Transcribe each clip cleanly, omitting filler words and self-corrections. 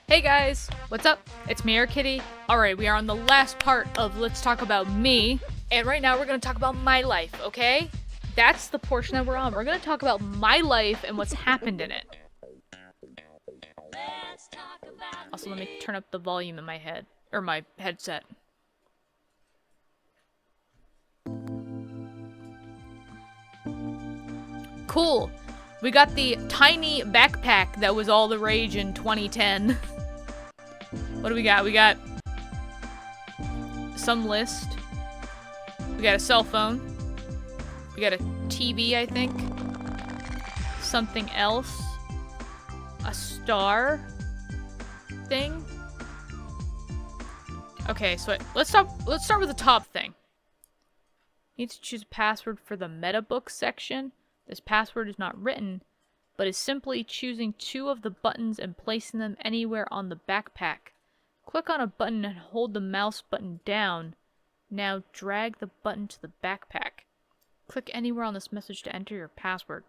Hey guys, what's up? It's me, Kitty. Alright, we are on the last part of Let's Talk About Me, and right now we're gonna talk about my life, okay? That's the portion that we're on. We're gonna talk about my life and what's happened in it. Also, let me turn up the volume in my head, or my headset. Cool. We got the tiny backpack that was all the rage in 2010. What do we got? We got some list. We got a cell phone. We got a TV, I think. Something else. A star thing. Okay, so let's start with the top thing. Need to choose a password for the Metabook section. This password is not written, but is simply choosing two of the buttons and placing them anywhere on the backpack. Click on a button and hold the mouse button down. Now drag the button to the backpack. Click anywhere on this message to enter your password.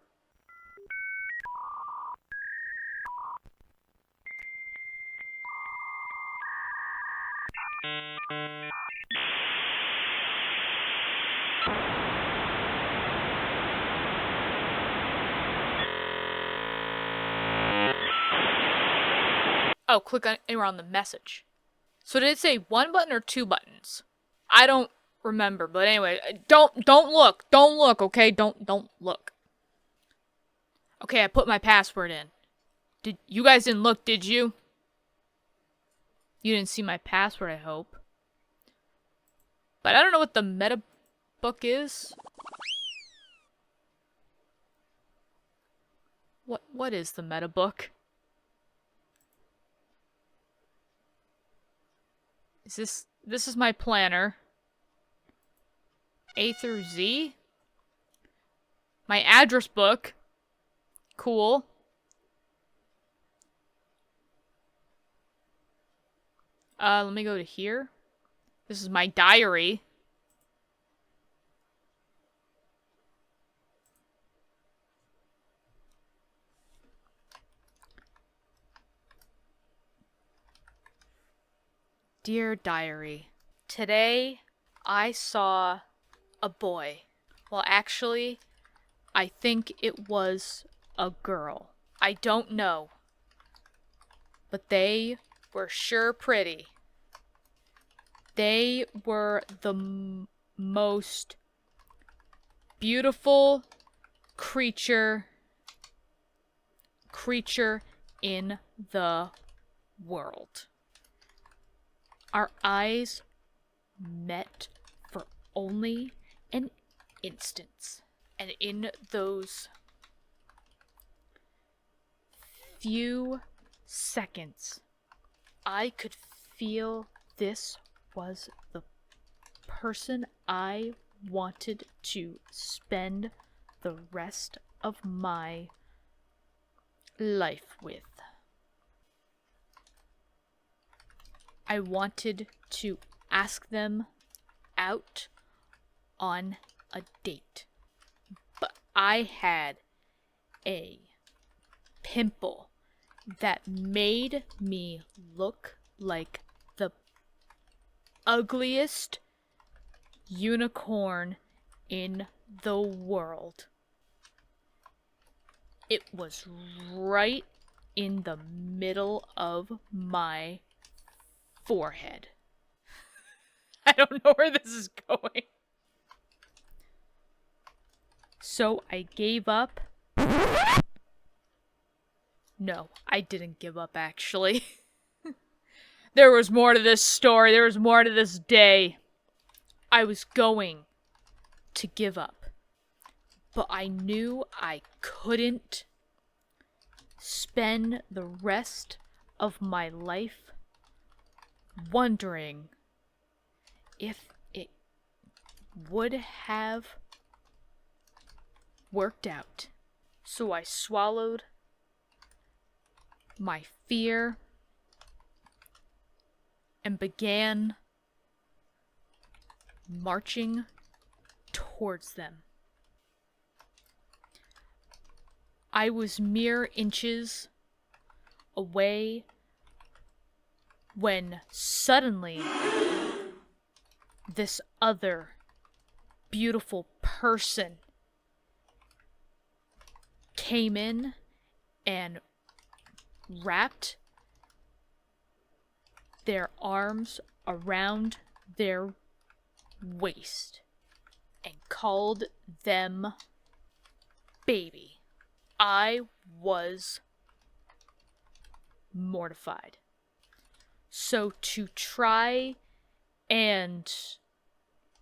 Oh, click anywhere on the message. So did it say one button or two buttons? I don't remember, but anyway, don't look. Don't look, okay? Don't look. Okay, I put my password in. You guys didn't look, did you? You didn't see my password, I hope. But I don't know what the Metabook is. What is the Metabook? This is my planner. A through Z. My address book. Cool. Let me go to here. This is my diary. Dear Diary, today I saw a boy. Well, actually, I think it was a girl. I don't know. But they were sure pretty. They were the most beautiful creature in the world. Our eyes met for only an instant, and in those few seconds, I could feel this was the person I wanted to spend the rest of my life with. I wanted to ask them out on a date, but I had a pimple that made me look like the ugliest unicorn in the world. It was right in the middle of my forehead. I don't know where this is going. So I gave up. No, I didn't give up, actually. There was more to this story. There was more to this day. I was going to give up. But I knew I couldn't spend the rest of my life wondering if it would have worked out. So I swallowed my fear and began marching towards them. I was mere inches away when suddenly this other beautiful person came in and wrapped their arms around their waist and called them baby. I was mortified. So to try and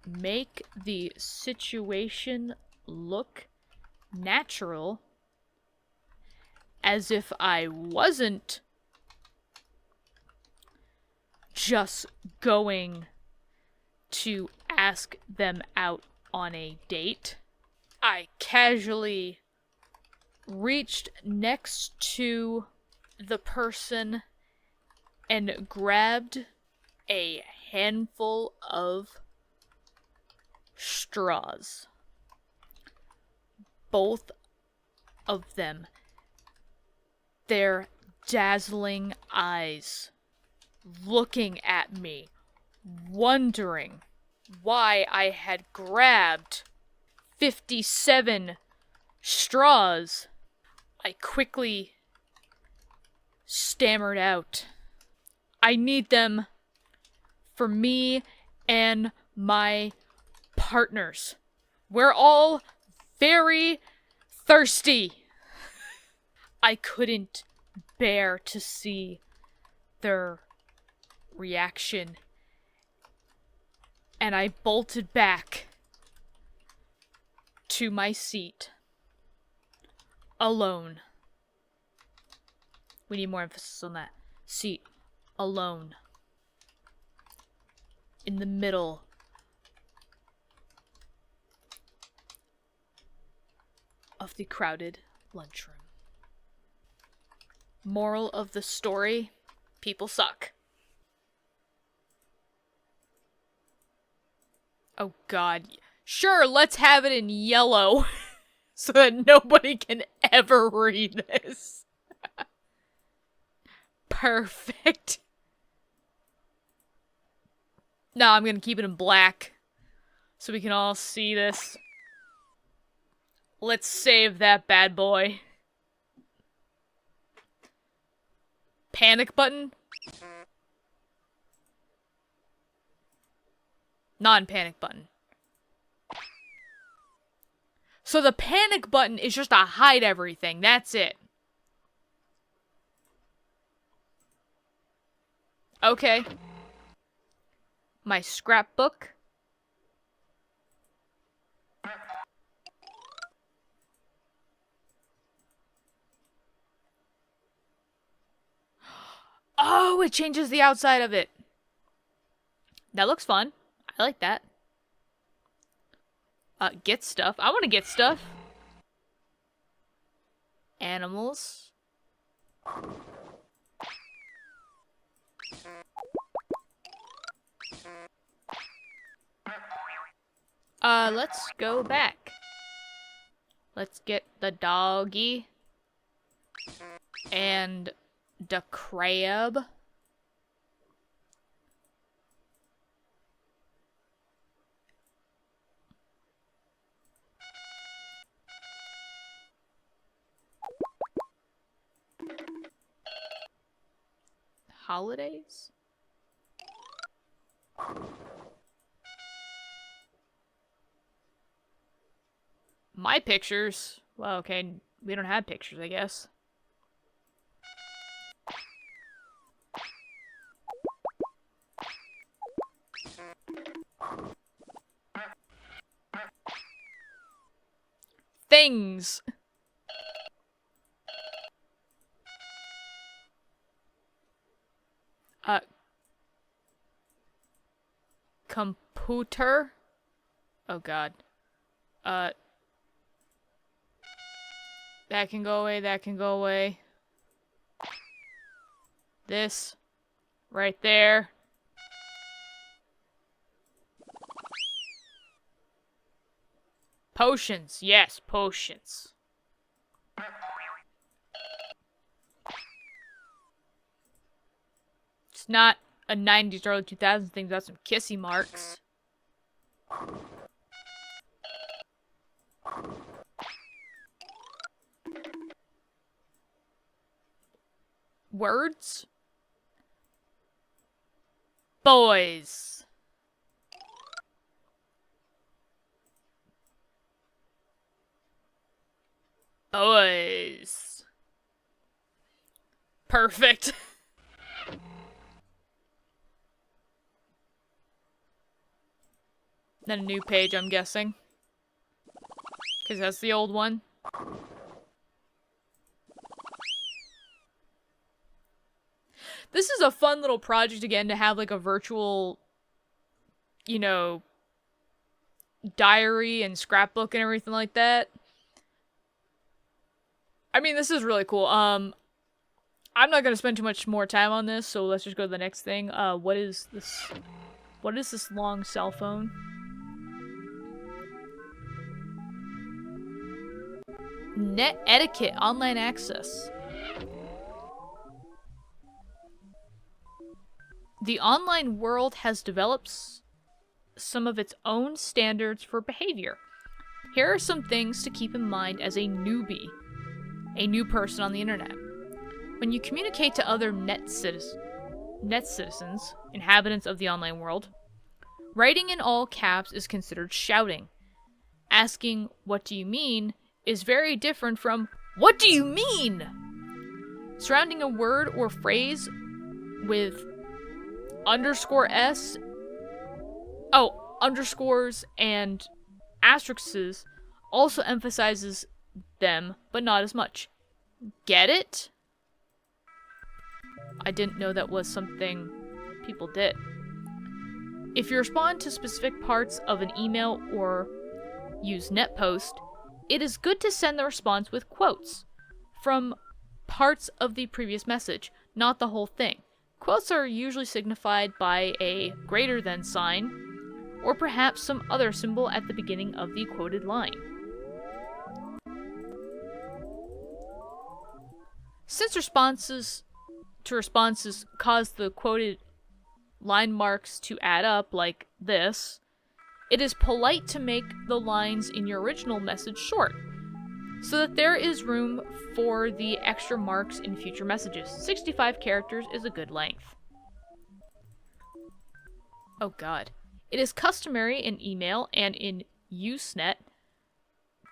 make the situation look natural, as if I wasn't just going to ask them out on a date, I casually reached next to the person and grabbed a handful of straws. Both of them, their dazzling eyes looking at me, wondering why I had grabbed 57 straws. I quickly stammered out, I need them for me and my partners. We're all very thirsty. I couldn't bear to see their reaction, and I bolted back to my seat alone. We need more emphasis on that. Seat alone in the middle of the crowded lunchroom. Moral of the story: people suck. Oh god. Sure, let's have it in yellow so that nobody can ever read this. Perfect. No, I'm gonna keep it in black so we can all see this. Let's save that bad boy. Panic button? Non-panic button. So the panic button is just to hide everything. That's it. Okay. My scrapbook. Oh, it changes the outside of it. That looks fun. I like that. Get stuff. I want to get stuff. Animals. Let's go back. Let's get the doggy. And the crab. Holidays? My pictures? Well, okay, we don't have pictures, I guess. Things! Computer? Oh god. That can go away, that can go away. This. Right there. Potions. Yes, potions. It's not a 90s, early 2000s thing without some kissy marks. Words? Boys. Boys. Perfect. Then a new page, I'm guessing. Because that's the old one. This is a fun little project, again, to have, like, a virtual, you know, diary and scrapbook and everything like that. I mean, this is really cool. I'm not gonna spend too much more time on this, so let's just go to the next thing. What is this? What is this long cell phone? Net etiquette, online access. The online world has developed some of its own standards for behavior. Here are some things to keep in mind as a newbie, a new person on the internet. When you communicate to other net citizens, inhabitants of the online world, writing in all caps is considered shouting. Asking, "What do you mean?" is very different from, "What do you mean?" Surrounding a word or phrase with underscores and asterisks also emphasizes them, but not as much. Get it? I didn't know that was something people did. If you respond to specific parts of an email or use NetPost, it is good to send the response with quotes from parts of the previous message, not the whole thing. Quotes are usually signified by a greater than sign, or perhaps some other symbol at the beginning of the quoted line. Since responses cause the quoted line marks to add up like this, it is polite to make the lines in your original message short, so that there is room for the extra marks in future messages. 65 characters is a good length. Oh god. It is customary in email and in Usenet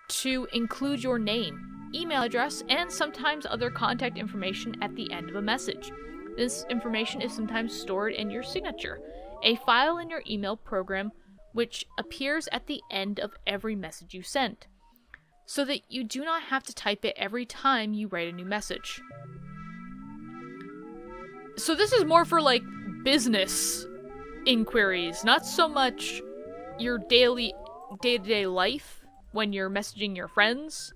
to include your name, email address, and sometimes other contact information at the end of a message. This information is sometimes stored in your signature, a file in your email program which appears at the end of every message you send, so that you do not have to type it every time you write a new message. So this is more for, like, business inquiries, not so much your daily, day-to-day life when you're messaging your friends.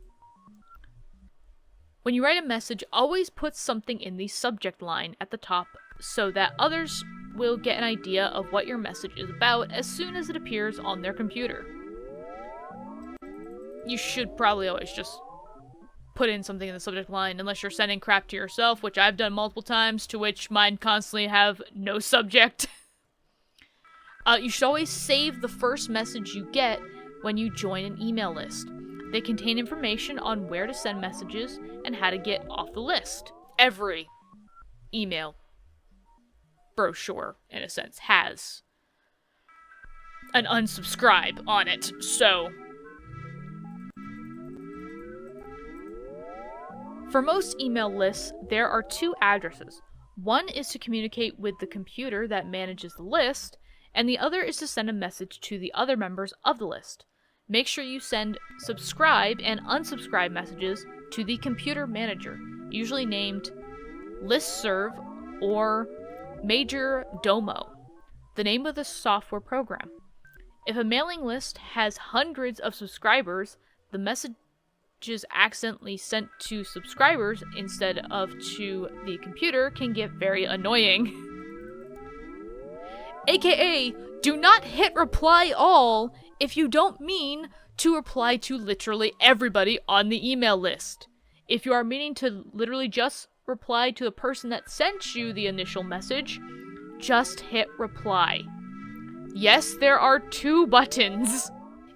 When you write a message, always put something in the subject line at the top so that others will get an idea of what your message is about as soon as it appears on their computer. You should probably always just put in something in the subject line, unless you're sending crap to yourself, which I've done multiple times, to which mine constantly have no subject. You should always save the first message you get when you join an email list. They contain information on where to send messages and how to get off the list. Every email brochure, in a sense, has an unsubscribe on it, so... For most email lists, there are two addresses. One is to communicate with the computer that manages the list, and the other is to send a message to the other members of the list. Make sure you send subscribe and unsubscribe messages to the computer manager, usually named listserv or major domo, the name of the software program. If a mailing list has hundreds of subscribers, the messages accidentally sent to subscribers instead of to the computer can get very annoying. AKA, do not hit reply all if you don't mean to reply to literally everybody on the email list. If you are meaning to literally just reply to the person that sent you the initial message, just hit reply. Yes, there are 2 buttons.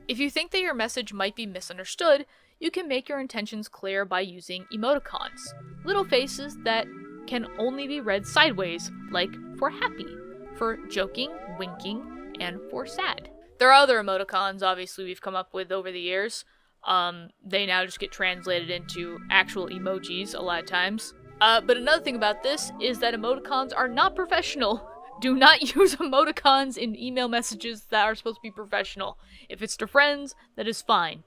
If you think that your message might be misunderstood, you can make your intentions clear by using emoticons, little faces that can only be read sideways, like for happy, for joking, winking, and for sad. There are other emoticons, obviously, we've come up with over the years. They now just get translated into actual emojis a lot of times. But another thing about this is that emoticons are not professional. Do not use emoticons in email messages that are supposed to be professional. If it's to friends, that is fine.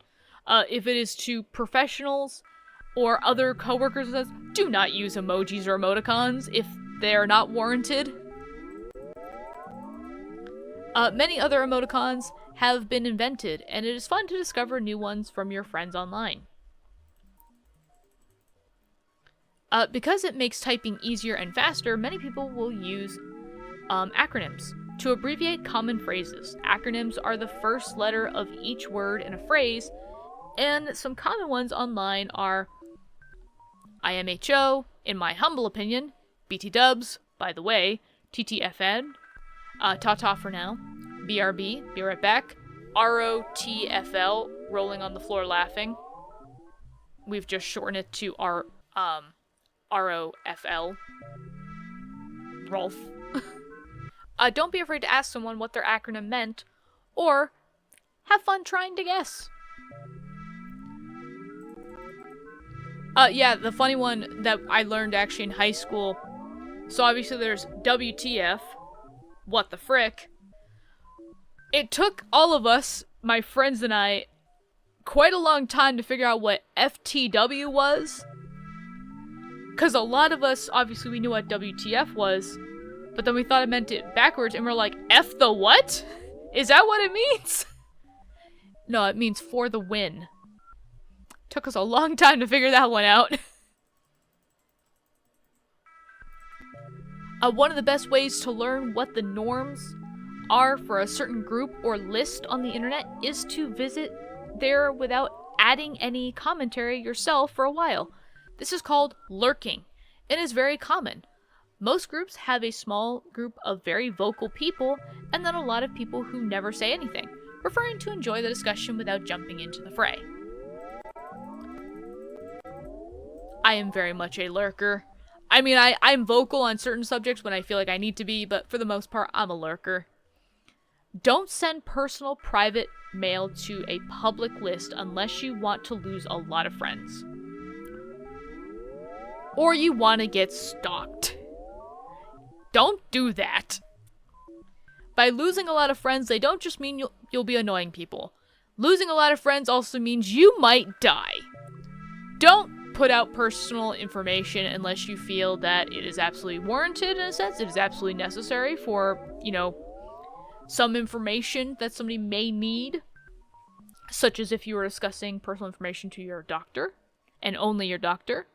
If it is to professionals or other coworkers, do not use emojis or emoticons if they're not warranted. Many other emoticons have been invented, and it is fun to discover new ones from your friends online. Because it makes typing easier and faster, many people will use acronyms to abbreviate common phrases. Acronyms are the first letter of each word in a phrase, and some common ones online are IMHO, in my humble opinion, BT Dubs, by the way, TTFN, Ta-ta for now, BRB, be right back, ROTFL, rolling on the floor laughing. We've just shortened it to ROFL, Rolf. Don't be afraid to ask someone what their acronym meant, or have fun trying to guess. Yeah, the funny one that I learned actually in high school, so obviously there's WTF, what the frick. It took all of us, my friends and I, quite a long time to figure out what FTW was. Because a lot of us, obviously we knew what WTF was, but then we thought it meant it backwards, and we're like, F the what? Is that what it means? No, it means for the win. Took us a long time to figure that one out. One of the best ways to learn what the norms are for a certain group or list on the internet is to visit there without adding any commentary yourself for a while. This is called lurking, and is very common. Most groups have a small group of very vocal people, and then a lot of people who never say anything, preferring to enjoy the discussion without jumping into the fray. I am very much a lurker. I mean, I'm vocal on certain subjects when I feel like I need to be, but for the most part, I'm a lurker. Don't send personal, private mail to a public list unless you want to lose a lot of friends. Or you want to get stalked. Don't do that. By losing a lot of friends, they don't just mean you'll be annoying people. Losing a lot of friends also means you might die. Don't put out personal information unless you feel that it is absolutely warranted in a sense. It is absolutely necessary for, some information that somebody may need. Such as if you were discussing personal information to your doctor, and only your doctor.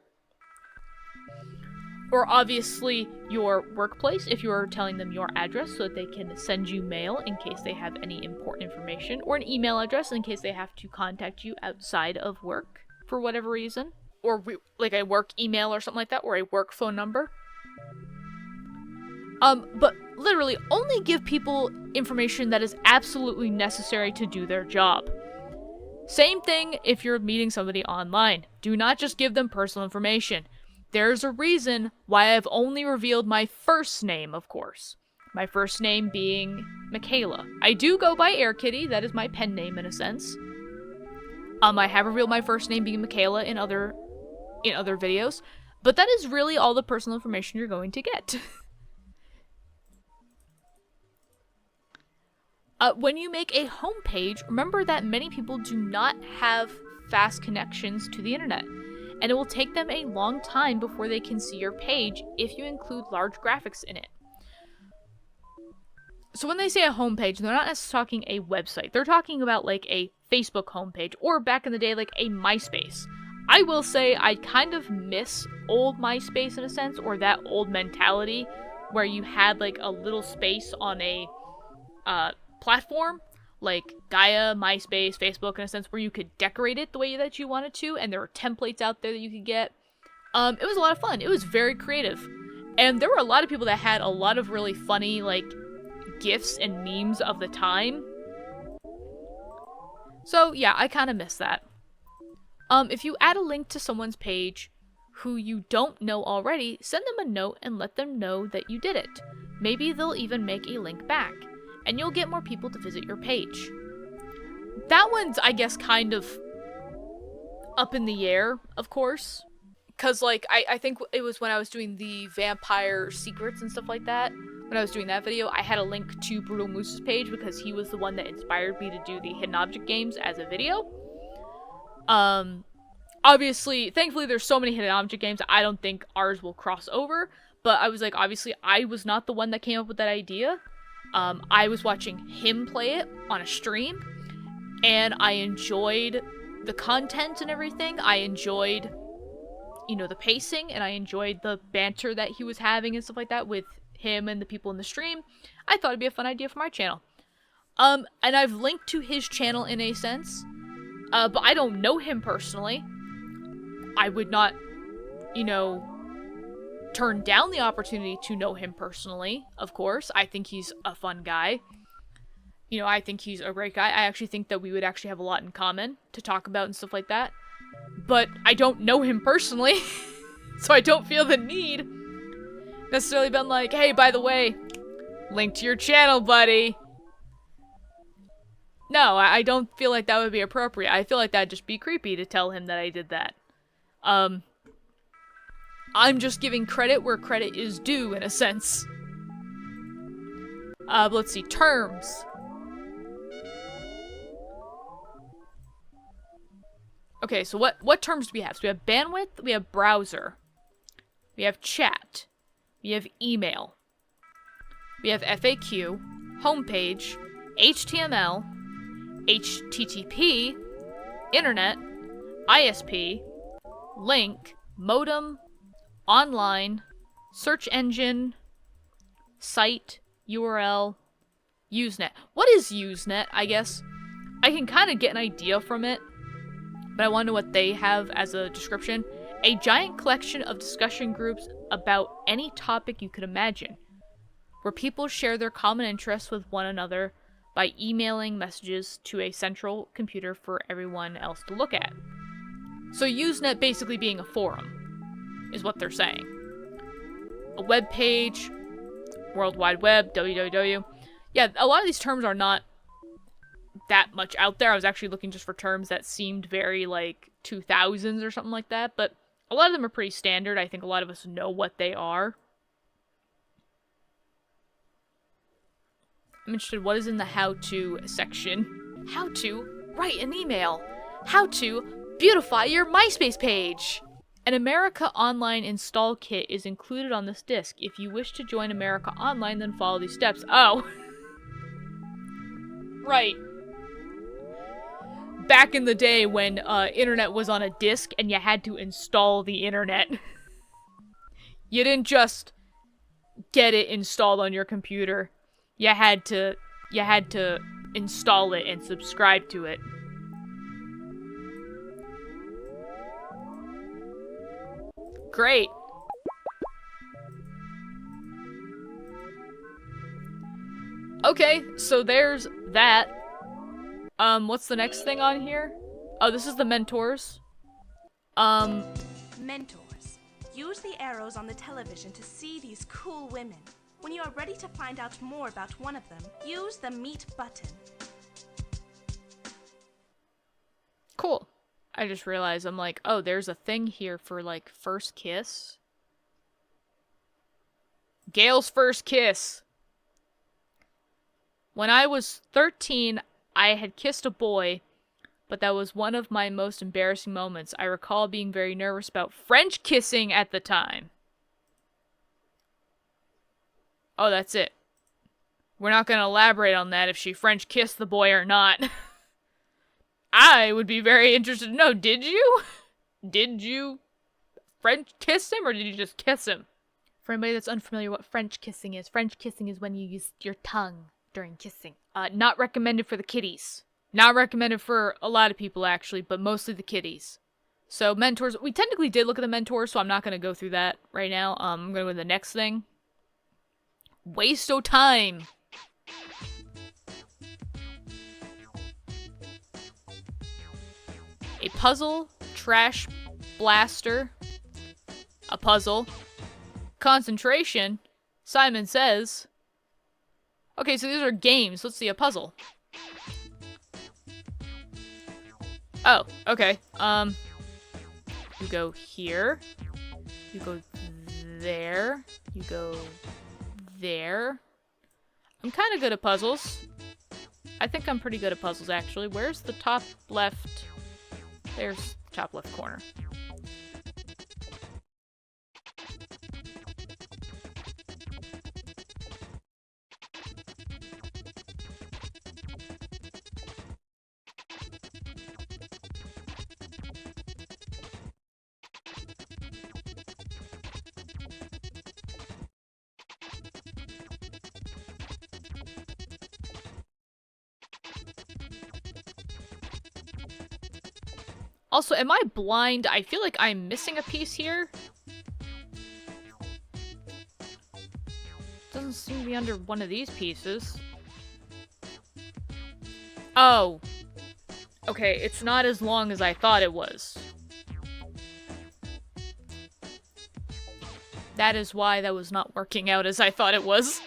Or obviously your workplace, if you're telling them your address so that they can send you mail in case they have any important information, or an email address in case they have to contact you outside of work for whatever reason, or like a work email or something like that, or a work phone number. But literally only give people information that is absolutely necessary to do their job. Same thing if you're meeting somebody online. Do not just give them personal information. There's a reason why I've only revealed my first name, of course. My first name being Michaela. I do go by Air Kitty, that is my pen name in a sense. I have revealed my first name being Michaela in other videos, but that is really all the personal information you're going to get. When you make a homepage, remember that many people do not have fast connections to the internet, and it will take them a long time before they can see your page if you include large graphics in it. So when they say a homepage, they're not necessarily talking a website. They're talking about like a Facebook homepage, or back in the day, like a MySpace. I will say I kind of miss old MySpace in a sense, or that old mentality where you had like a little space on a platform, like Gaia, MySpace, Facebook in a sense, where you could decorate it the way that you wanted to, and there were templates out there that you could get. It was a lot of fun. It was very creative. And there were a lot of people that had a lot of really funny, like, GIFs and memes of the time. So, yeah, I kind of miss that. If you add a link to someone's page who you don't know already, send them a note and let them know that you did it. Maybe they'll even make a link back, and you'll get more people to visit your page. That one's, I guess, kind of up in the air, of course. Because, like, I think it was when I was doing the vampire secrets and stuff like that, when I was doing that video, I had a link to Brutal Moose's page because he was the one that inspired me to do the hidden object games as a video. Obviously, thankfully there's so many hidden object games, I don't think ours will cross over, but I was like, obviously, I was not the one that came up with that idea. I was watching him play it on a stream, and I enjoyed the content and everything. I enjoyed, you know, the pacing, and I enjoyed the banter that he was having and stuff like that with him and the people in the stream. I thought it'd be a fun idea for my channel. And I've linked to his channel in a sense, but I don't know him personally. I would not, you know, turn down the opportunity to know him personally, of course. I think he's a fun guy. You know, I think he's a great guy. I actually think that we would actually have a lot in common to talk about and stuff like that. But I don't know him personally, so I don't feel the need necessarily been like, hey, by the way, link to your channel, buddy. No, I don't feel like that would be appropriate. I feel like that'd just be creepy to tell him that I did that. I'm just giving credit where credit is due, in a sense. Let's see, terms. Okay, so what terms do we have? So we have bandwidth, we have browser, we have chat, we have email, we have FAQ, homepage, HTML, HTTP, internet, ISP, link, modem, online, search engine, site, URL, Usenet. What is Usenet, I guess? I can kind of get an idea from it, but I want to know what they have as a description. A giant collection of discussion groups about any topic you could imagine, where people share their common interests with one another by emailing messages to a central computer for everyone else to look at. So Usenet basically being a forum, is what they're saying. A web page, World Wide Web, www. Yeah, a lot of these terms are not that much out there. I was actually looking just for terms that seemed very, like, 2000s or something like that, but a lot of them are pretty standard. I think a lot of us know what they are. I'm interested, what is in the how-to section? How to write an email. How to beautify your MySpace page. An America Online install kit is included on this disc. If you wish to join America Online, then follow these steps. Oh. Right. Back in the day when internet was on a disc and you had to install the internet. You didn't just get it installed on your computer. You had to install it and subscribe to it. Great. Okay, so there's that. What's the next thing on here? Oh, this is the mentors. Mentors. Use the arrows on the television to see these cool women. When you are ready to find out more about one of them, use the meet button. Cool. I just realized, I'm like, oh, there's a thing here for, like, first kiss. Gail's first kiss. When I was 13, I had kissed a boy, but that was one of my most embarrassing moments. I recall being very nervous about French kissing at the time. Oh, that's it. We're not going to elaborate on that if she French kissed the boy or not. I would be very interested to know, did you? Did you French kiss him, or did you just kiss him? For anybody that's unfamiliar what French kissing is when you use your tongue during kissing. Not recommended for the kiddies. Not recommended for a lot of people, actually, but mostly the kiddies. So mentors, we technically did look at the mentors, so I'm not going to go through that right now. I'm going to go to the next thing. Waste of time. A puzzle, trash blaster, a puzzle, concentration, Simon says. Okay, so these are games. Let's see, a puzzle. Oh, okay. You go here. You go there. You go there. I'm kind of good at puzzles. I think I'm pretty good at puzzles, actually. Where's the top left? There's the top left corner. Also, am I blind? I feel like I'm missing a piece here. Doesn't seem to be under one of these pieces. Oh. Okay, it's not as long as I thought it was. That is why that was not working out as I thought it was.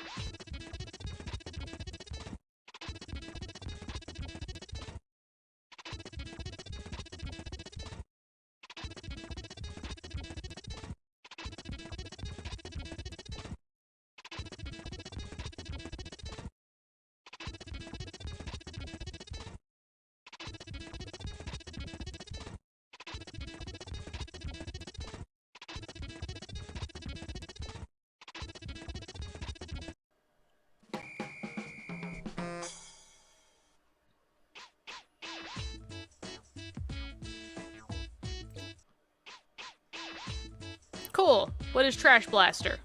Cool. What is Trash Blaster?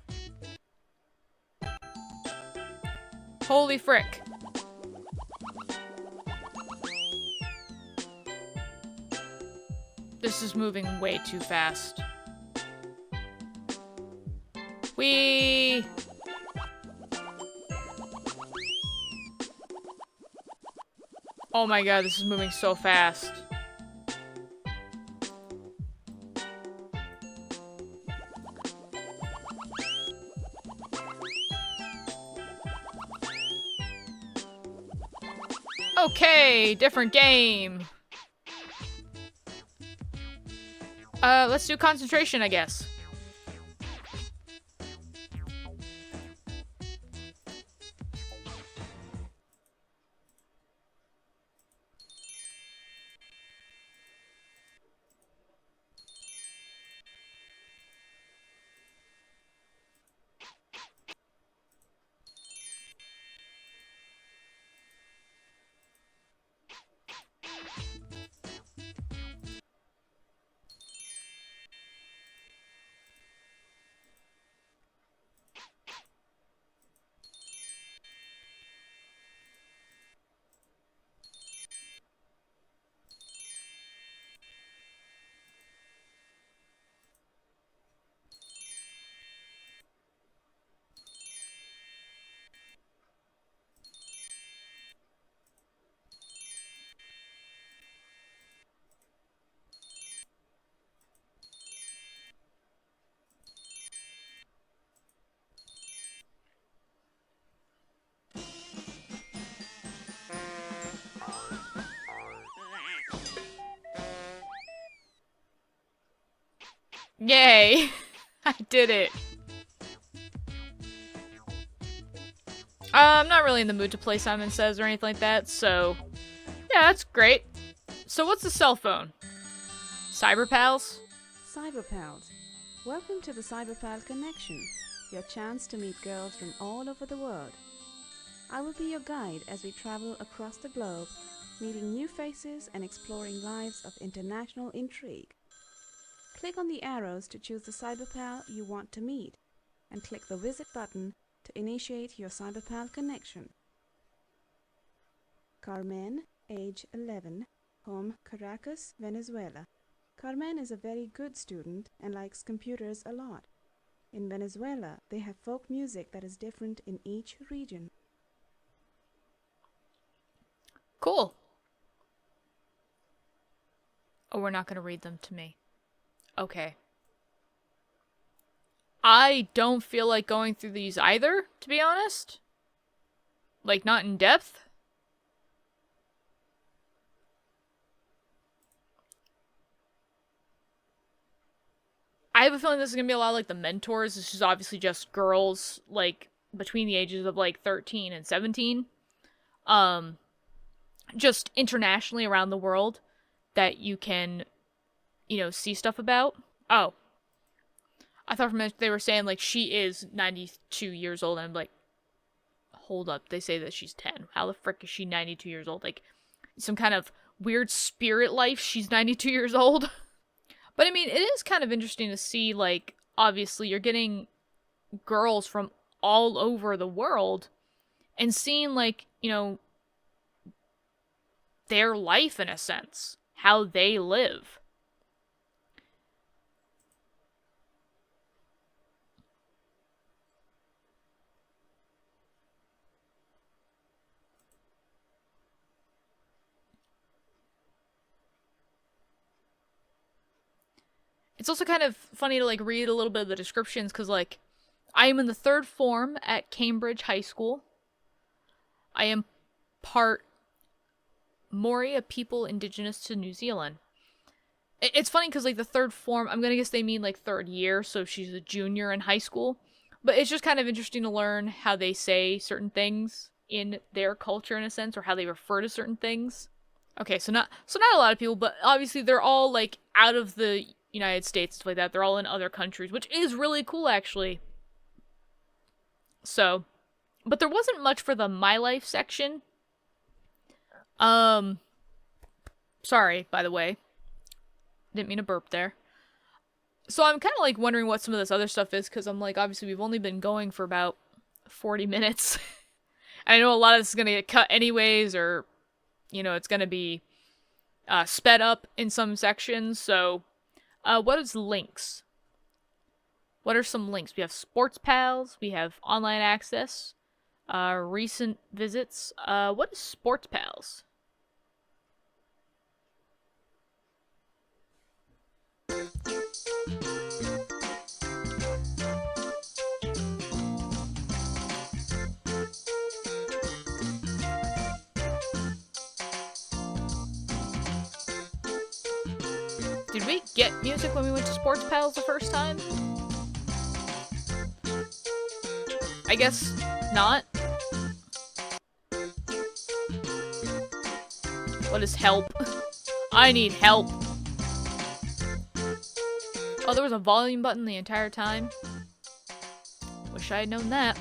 Holy frick. This is moving way too fast. Whee! Oh my god, this is moving so fast. Okay, different game. Let's do concentration, I guess. Yay! I did it. I'm not really in the mood to play Simon Says or anything like that, so yeah, that's great. So what's the cell phone? Cyberpals? Cyberpals. Welcome to the Cyberpal Connection, your chance to meet girls from all over the world. I will be your guide as we travel across the globe, meeting new faces and exploring lives of international intrigue. Click on the arrows to choose the Cyberpal you want to meet, and click the Visit button to initiate your Cyberpal connection. Carmen, age 11, home Caracas, Venezuela. Carmen is a very good student and likes computers a lot. In Venezuela, they have folk music that is different in each region. Cool. Oh, we're not going to read them to me. Okay. I don't feel like going through these either, to be honest. Like, not in depth. I have a feeling this is going to be a lot like The Mentors. This is obviously just girls, like, between the ages of, like, 13 and 17. Just internationally around the world that you can, see stuff about. Oh. I thought for a minute they were saying, like, she is 92 years old, and I'm like, hold up, they say that she's 10. How the frick is she 92 years old? Like, some kind of weird spirit life, she's 92 years old? But, I mean, it is kind of interesting to see, like, obviously you're getting girls from all over the world, and seeing, like, their life, in a sense. How they live. It's also kind of funny to, like, read a little bit of the descriptions, because, like, I am in the 3rd form at Cambridge High School. I am part Maori, a people indigenous to New Zealand. It's funny because, like, the 3rd form, I'm gonna guess they mean, like, 3rd year, so she's a junior in high school. But it's just kind of interesting to learn how they say certain things in their culture, in a sense, or how they refer to certain things. Okay, so not a lot of people, but obviously they're all, like, out of the United States, stuff like that. They're all in other countries, which is really cool, actually. So, but there wasn't much for the My Life section. Sorry, by the way. Didn't mean to burp there. So I'm kind of, like, wondering what some of this other stuff is, because I'm like, obviously we've only been going for about 40 minutes. And I know a lot of this is going to get cut anyways, or, it's going to be sped up in some sections, so what is links? What are some links? We have Sports Pals, we have online access, recent visits. What is Sports Pals? Did we get music when we went to Sports Pals the first time? I guess not. What is help? I need help. Oh, there was a volume button the entire time. Wish I had known that.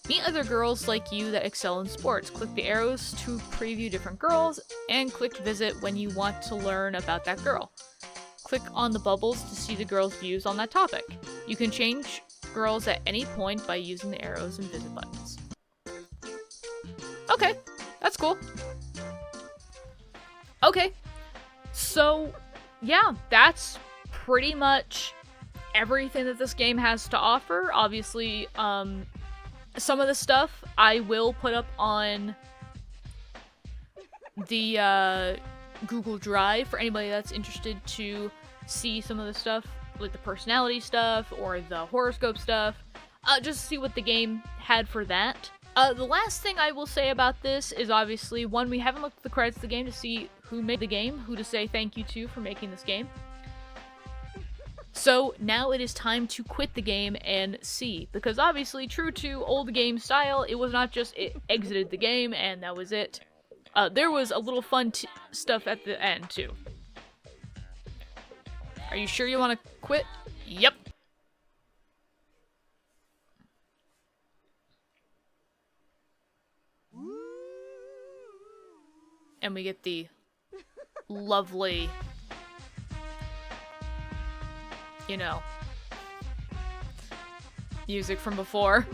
Meet other girls like you that excel in sports. Click the arrows to preview different girls, and click visit when you want to learn about that girl. Click on the bubbles to see the girl's views on that topic. You can change girls at any point by using the arrows and visit buttons. Okay, that's cool. Okay, so yeah, that's pretty much everything that this game has to offer. Obviously, some of the stuff I will put up on the Google Drive for anybody that's interested to see some of the stuff, like the personality stuff or the horoscope stuff, just to see what the game had for that. The last thing I will say about this is obviously, one, we haven't looked at the credits of the game to see who made the game, who to say thank you to for making this game. So now it is time to quit the game and see, because obviously, true to old game style, it was not just it exited the game and that was it. There was a little fun stuff at the end too. Are you sure you want to quit? Yep. And we get the lovely, music from before.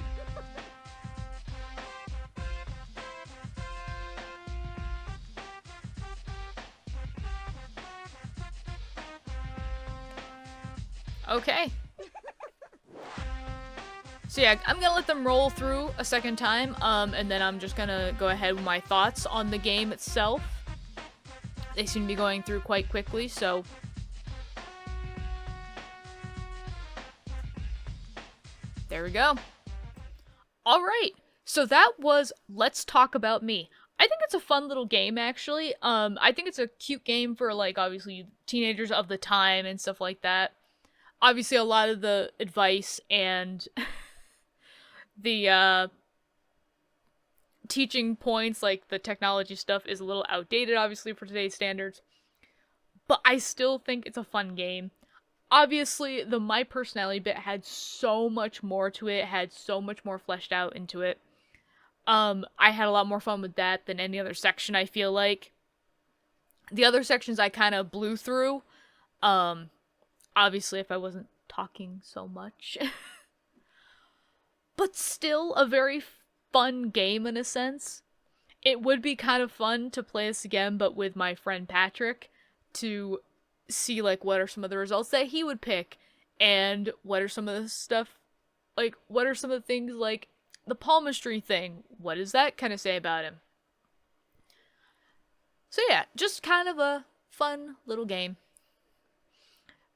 Okay. So yeah, I'm gonna let them roll through a second time, and then I'm just gonna go ahead with my thoughts on the game itself. They seem to be going through quite quickly, so... There we go. Alright, so that was Let's Talk About Me. I think it's a fun little game, actually. I think it's a cute game for, like, obviously, teenagers of the time and stuff like that. Obviously, a lot of the advice and the, teaching points, like the technology stuff, is a little outdated, obviously, for today's standards. But I still think it's a fun game. Obviously, the My Personality bit had so much more to it, had so much more fleshed out into it. I had a lot more fun with that than any other section, I feel like. The other sections I kind of blew through. Obviously, if I wasn't talking so much. But still a very fun game in a sense. It would be kind of fun to play this again, but with my friend Patrick, to see, like, what are some of the results that he would pick, and what are some of the stuff, like, what are some of the things, like, the palmistry thing, what does that kind of say about him? So yeah, just kind of a fun little game.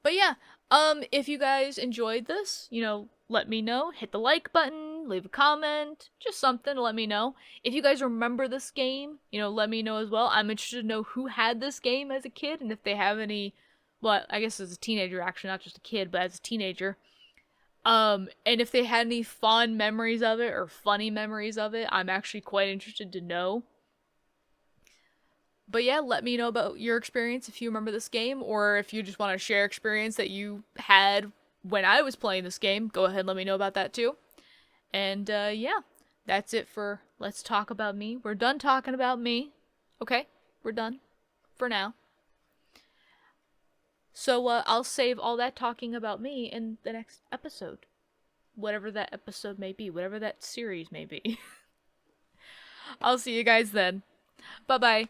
But yeah, if you guys enjoyed this, let me know. Hit the like button, leave a comment, just something to let me know. If you guys remember this game, let me know as well. I'm interested to know who had this game as a kid, and if they have any, well, I guess as a teenager, actually, not just a kid, but as a teenager. And if they had any fond memories of it, or funny memories of it, I'm actually quite interested to know. But yeah, let me know about your experience if you remember this game, or if you just want to share experience that you had when I was playing this game, go ahead and let me know about that too. And yeah, that's it for Let's Talk About Me. We're done talking about me. Okay, we're done. For now. So I'll save all that talking about me in the next episode. Whatever that episode may be, whatever that series may be. I'll see you guys then. Bye-bye.